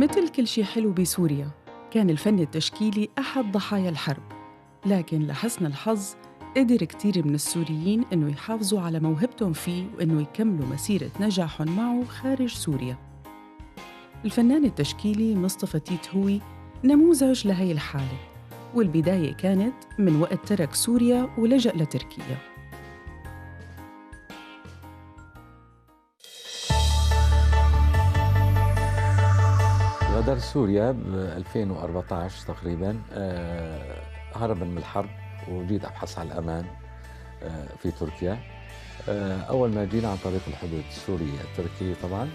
مثل كل شي حلو بسوريا، كان الفن التشكيلي أحد ضحايا الحرب، لكن لحسن الحظ قدر كتير من السوريين إنه يحافظوا على موهبتهم فيه وإنه يكملوا مسيرة نجاحهم معه خارج سوريا. الفنان التشكيلي مصطفى تيت هو نموذج لهي الحالة، والبداية كانت من وقت ترك سوريا ولجأ لتركيا. غادر سوريا ب 2014 تقريبا، هربا من الحرب وجيت ابحث عن الامان في تركيا. اول ما جينا عن طريق الحدود السوريه التركيه طبعا،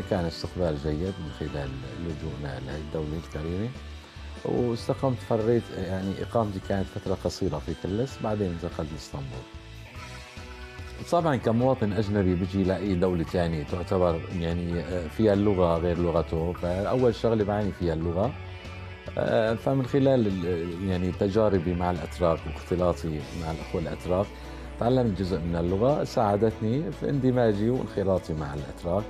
كان استقبال جيد من خلال لجوءنا لهي الدوله الكريمه، واستقمت فريت يعني اقامتي كانت فتره قصيره في كلس، بعدين انتقلت لاسطنبول. طبعا كمواطن اجنبي بيجي لاقي دوله ثانيه تعتبر يعني فيها اللغه غير لغته، فاول شغله بعاني فيها اللغه. فمن خلال يعني تجاربي مع الاتراك واختلاطي مع الاخوه الاتراك تعلمت جزء من اللغه ساعدتني في اندماجي وانخراطي مع الاتراك.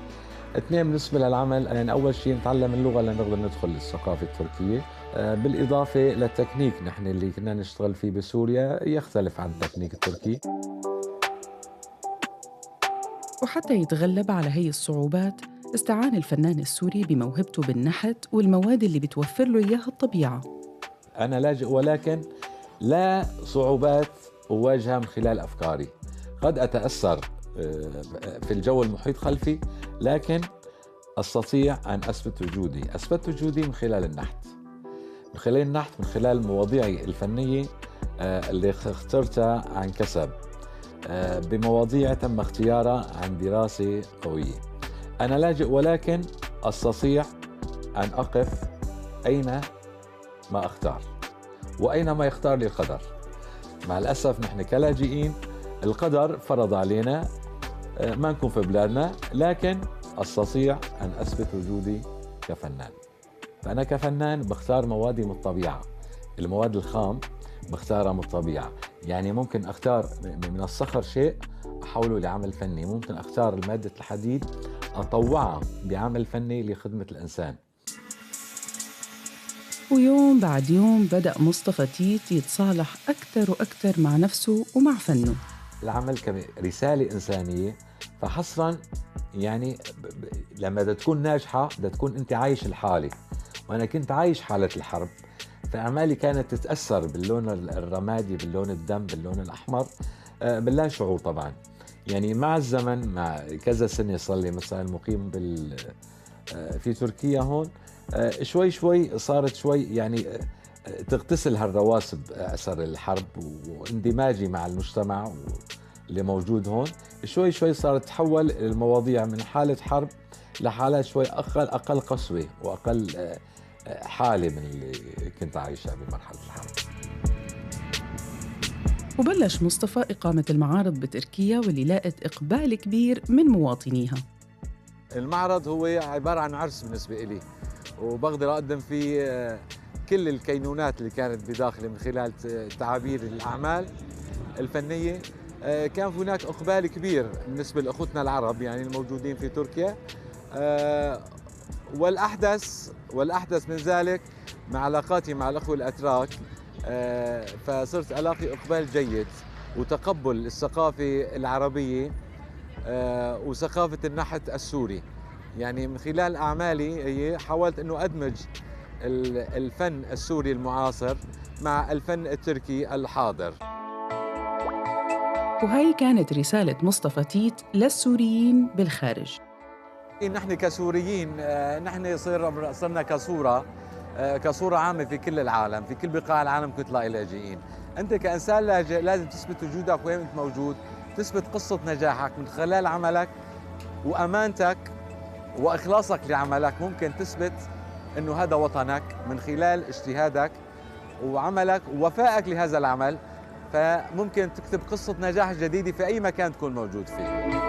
اثنين، بالنسبه للعمل يعني اول شيء نتعلم اللغه لنقدر ندخل الثقافه التركيه، بالاضافه للتكنيك نحن اللي كنا نشتغل فيه بسوريا يختلف عن التكنيك التركي. وحتى يتغلب على هي الصعوبات، استعان الفنان السوري بموهبته بالنحت والمواد اللي بتوفر له إياها الطبيعة. أنا لاجئ، ولكن لا صعوبات أواجهها من خلال أفكاري. قد أتأثر في الجو المحيط خلفي، لكن أستطيع أن أثبت وجودي. أثبت وجودي من خلال النحت، من خلال النحت، من خلال مواضيعي الفنية اللي اخترتها عن كسب، بمواضيع تم اختيارها عن دراسة قوية. أنا لاجئ، ولكن أستطيع أن أقف أين ما أختار وأينما يختار لي القدر. مع الأسف نحن كلاجئين القدر فرض علينا ما نكون في بلادنا، لكن أستطيع أن أثبت وجودي كفنان. فأنا كفنان بختار موادي من الطبيعة، المواد الخام بختارها من الطبيعة. يعني ممكن أختار من الصخر شيء أحوله لعمل فني، ممكن أختار مادة الحديد أطوعها بعمل فني لخدمة الإنسان. ويوم بعد يوم بدأ مصطفى تيت يتصالح أكثر وأكثر مع نفسه ومع فنه. العمل كرسالة إنسانية، فحصرا يعني لما بدها تكون ناجحة بدها تكون أنت عايش الحالة، وأنا كنت عايش حالة الحرب، فأعمالي كانت تتأثر باللون الرمادي، باللون الدم، باللون الأحمر، باللا شعور طبعا. يعني مع الزمن، مع كذا سنة صار لي مثلا مقيم في تركيا هون، شوي شوي صارت شوي يعني تغتسل هالرواسب أثر الحرب واندماجي مع المجتمع اللي موجود هون. شوي شوي صارت تتحول المواضيع من حالة حرب لحالات شوي أقل قسوة وأقل حالة من اللي كنت عايشها بمرحلة الحرب. وبلش مصطفى إقامة المعارض بتركيا واللي لاقت إقبال كبير من مواطنيها. المعرض هو عبارة عن عرس بالنسبة إلي، وبقدر أقدم فيه كل الكينونات اللي كانت بداخله من خلال تعابير الأعمال الفنية. كان هناك إقبال كبير بالنسبة لأخوتنا العرب يعني الموجودين في تركيا، والأحدث من ذلك مع علاقاتي مع الأخوة الأتراك، فصرت ألاقي إقبال جيد وتقبل الثقافة العربية وثقافة النحت السوري. يعني من خلال أعمالي هي حاولت أنه أدمج الفن السوري المعاصر مع الفن التركي الحاضر. وهي كانت رسالة مصطفى تيت للسوريين بالخارج. نحن كسوريين نحن صرنا كصورة عامة في كل العالم، في كل بقاع العالم كنت تلاقي لاجئين. أنت كإنسان لاجئ لازم تثبت وجودك وين أنت موجود، تثبت قصة نجاحك من خلال عملك وأمانتك وإخلاصك لعملك. ممكن تثبت أنه هذا وطنك من خلال اجتهادك وعملك ووفائك لهذا العمل، فممكن تكتب قصة نجاح جديدة في أي مكان تكون موجود فيه.